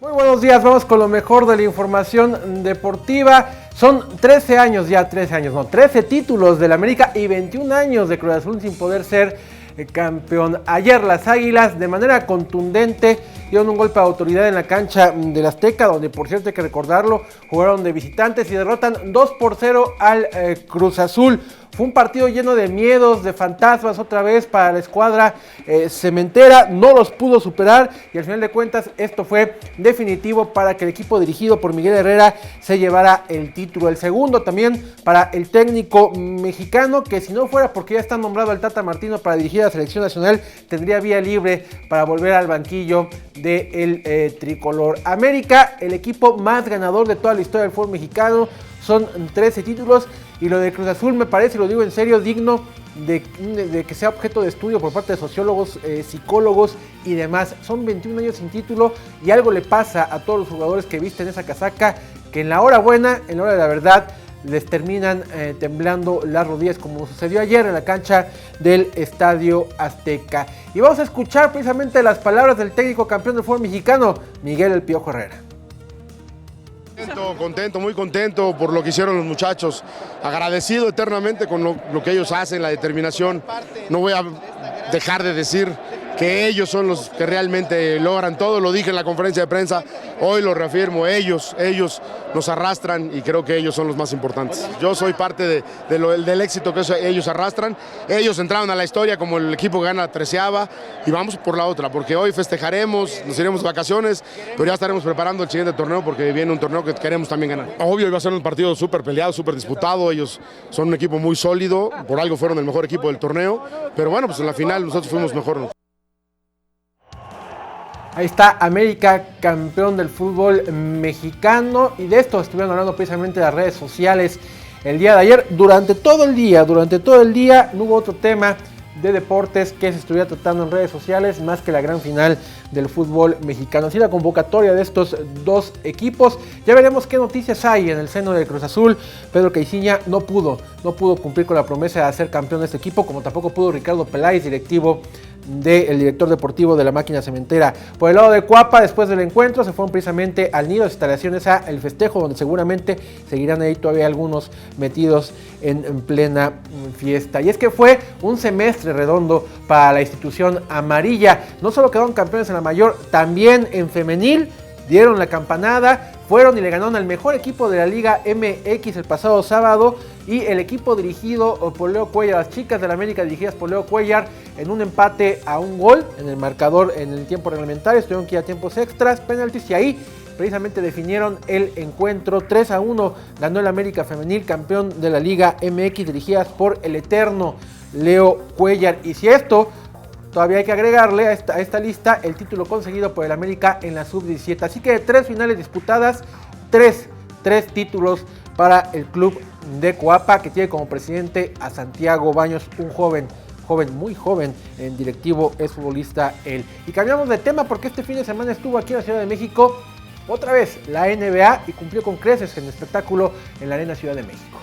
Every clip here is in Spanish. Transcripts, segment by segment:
Muy buenos días, vamos con lo mejor de la información deportiva. Son 13 títulos del América y 21 años de Cruz Azul sin poder ser campeón. Ayer las Águilas de manera contundente dieron un golpe de autoridad en la cancha del Azteca, donde por cierto hay que recordarlo, jugaron de visitantes y derrotan 2-0 al Cruz Azul. Fue un partido lleno de miedos, de fantasmas otra vez para la escuadra cementera, no los pudo superar y al final de cuentas esto fue definitivo para que el equipo dirigido por Miguel Herrera se llevara el título. El segundo también para el técnico mexicano, que si no fuera porque ya está nombrado el Tata Martino para dirigir a la selección nacional, tendría vía libre para volver al banquillo del tricolor. América, el equipo más ganador de toda la historia del fútbol mexicano, son 13 títulos. Y lo de Cruz Azul me parece, lo digo en serio, digno de que sea objeto de estudio por parte de sociólogos, psicólogos y demás. Son 21 años sin título y algo le pasa a todos los jugadores que visten esa casaca, que en la hora buena, en la hora de la verdad, les terminan temblando las rodillas, como sucedió ayer en la cancha del Estadio Azteca. Y vamos a escuchar precisamente las palabras del técnico campeón del fútbol mexicano, Miguel El Piojo Herrera. Contento, muy contento por lo que hicieron los muchachos, agradecido eternamente con lo que ellos hacen, la determinación. No voy a dejar de decir que ellos son los que realmente logran todo, lo dije en la conferencia de prensa, hoy lo reafirmo, ellos nos arrastran y creo que ellos son los más importantes. Yo soy parte del éxito que ellos arrastran, ellos entraron a la historia como el equipo que gana la 13ª y vamos por la otra, porque hoy festejaremos, nos iremos de vacaciones, pero ya estaremos preparando el siguiente torneo porque viene un torneo que queremos también ganar. Obvio, iba a ser un partido súper peleado, súper disputado, ellos son un equipo muy sólido, por algo fueron el mejor equipo del torneo, pero bueno, pues en la final nosotros fuimos mejor. Ahí está América, campeón del fútbol mexicano, y de esto estuvieron hablando precisamente las redes sociales el día de ayer. Durante todo el día no hubo otro tema de deportes que se estuviera tratando en redes sociales más que la gran final del fútbol mexicano. Así la convocatoria de estos dos equipos. Ya veremos qué noticias hay en el seno del Cruz Azul. Pedro Caixinha no pudo cumplir con la promesa de ser campeón de este equipo, como tampoco pudo Ricardo Peláez, directivo del director deportivo de la máquina cementera. Por el lado de Cuapa, después del encuentro se fueron precisamente al nido de instalaciones a el festejo, donde seguramente seguirán ahí todavía algunos metidos en plena fiesta. Y es que fue un semestre redondo para la institución amarilla. No solo quedaron campeones en la mayor, también en femenil dieron la campanada, fueron y le ganaron al mejor equipo de la Liga MX el pasado sábado, y el equipo dirigido por Leo Cuellar, las chicas de la América dirigidas por Leo Cuellar, en un empate a un gol en el marcador en el tiempo reglamentario, tuvieron que ir a tiempos extras, penaltis, y ahí precisamente definieron el encuentro. 3-1 ganó el América femenil, campeón de la Liga MX, dirigidas por el eterno Leo Cuellar. Y si esto todavía hay que agregarle a esta lista el título conseguido por el América en la sub-17. Así que de 3 finales disputadas, 3 títulos para el club de Coapa, que tiene como presidente a Santiago Baños, un muy joven, en directivo, es futbolista él. Y cambiamos de tema porque este fin de semana estuvo aquí en la Ciudad de México otra vez la NBA y cumplió con creces en el espectáculo en la Arena Ciudad de México.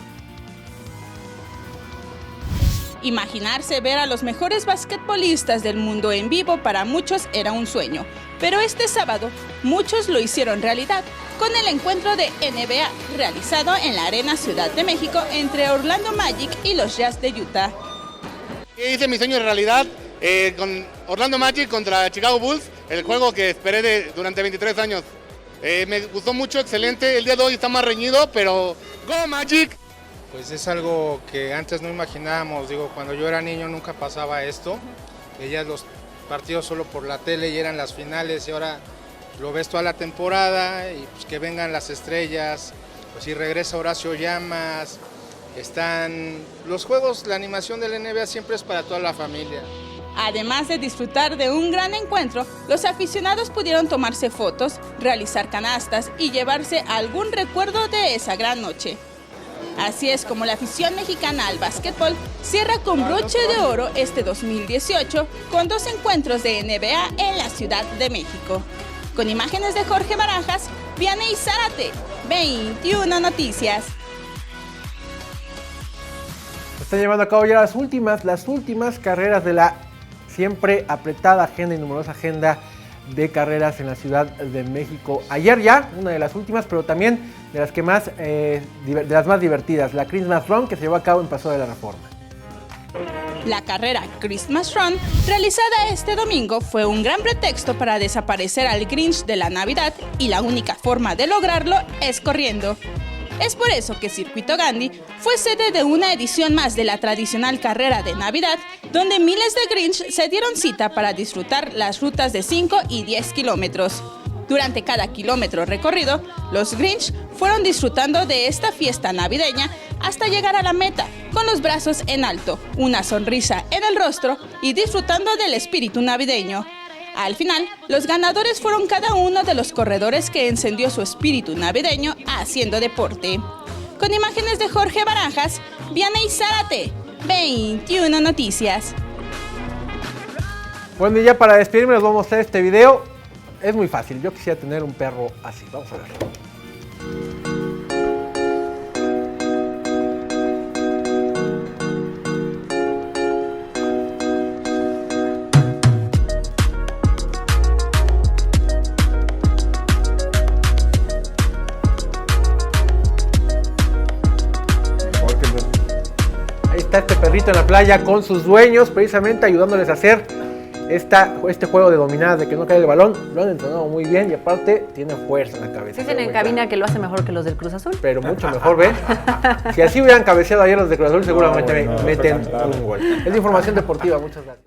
Imaginarse ver a los mejores basquetbolistas del mundo en vivo para muchos era un sueño, pero este sábado muchos lo hicieron realidad con el encuentro de NBA realizado en la Arena Ciudad de México entre Orlando Magic y los Jazz de Utah. Hice mi sueño en realidad con Orlando Magic contra Chicago Bulls, el juego que esperé durante 23 años. Me gustó mucho, excelente, el día de hoy está más reñido, pero ¡Go Magic! Pues es algo que antes no imaginábamos, cuando yo era niño nunca pasaba esto, veías los partidos solo por la tele y eran las finales y ahora lo ves toda la temporada y pues que vengan las estrellas, pues si regresa Horacio Llamas, están los juegos, la animación del NBA siempre es para toda la familia. Además de disfrutar de un gran encuentro, los aficionados pudieron tomarse fotos, realizar canastas y llevarse algún recuerdo de esa gran noche. Así es como la afición mexicana al básquetbol cierra con broche de oro este 2018 con 2 encuentros de NBA en la Ciudad de México. Con imágenes de Jorge Barajas, Vianey Zárate, 21 Noticias. Están llevando a cabo ya las últimas carreras de la siempre apretada agenda y numerosa agenda de carreras en la Ciudad de México. Ayer ya, una de las últimas, pero también de las que más, de las más divertidas, la Christmas Run, que se llevó a cabo en Paso de la Reforma. La carrera Christmas Run, realizada este domingo, fue un gran pretexto para desaparecer al Grinch de la Navidad, y la única forma de lograrlo es corriendo. Es por eso que Circuito Gandhi fue sede de una edición más de la tradicional carrera de Navidad, donde miles de Grinch se dieron cita para disfrutar las rutas de 5 y 10 kilómetros. Durante cada kilómetro recorrido, los Grinch fueron disfrutando de esta fiesta navideña hasta llegar a la meta, con los brazos en alto, una sonrisa en el rostro y disfrutando del espíritu navideño. Al final, los ganadores fueron cada uno de los corredores que encendió su espíritu navideño haciendo deporte. Con imágenes de Jorge Barajas, Vianey Zárate, 21 Noticias. Bueno, y ya para despedirme les voy a mostrar este video. Es muy fácil, yo quisiera tener un perro así, vamos a verlo. Ahí está este perrito en la playa con sus dueños, precisamente ayudándoles a hacer este juego de dominadas, de que no cae el balón. Lo han entrenado muy bien y aparte tiene fuerza en la cabeza. Dicen en cabina que lo hace mejor que los del Cruz Azul. Pero mucho mejor, ¿ven? Si así hubieran cabeceado ayer los de Cruz Azul, seguramente meten un gol. Es información deportiva, muchas gracias.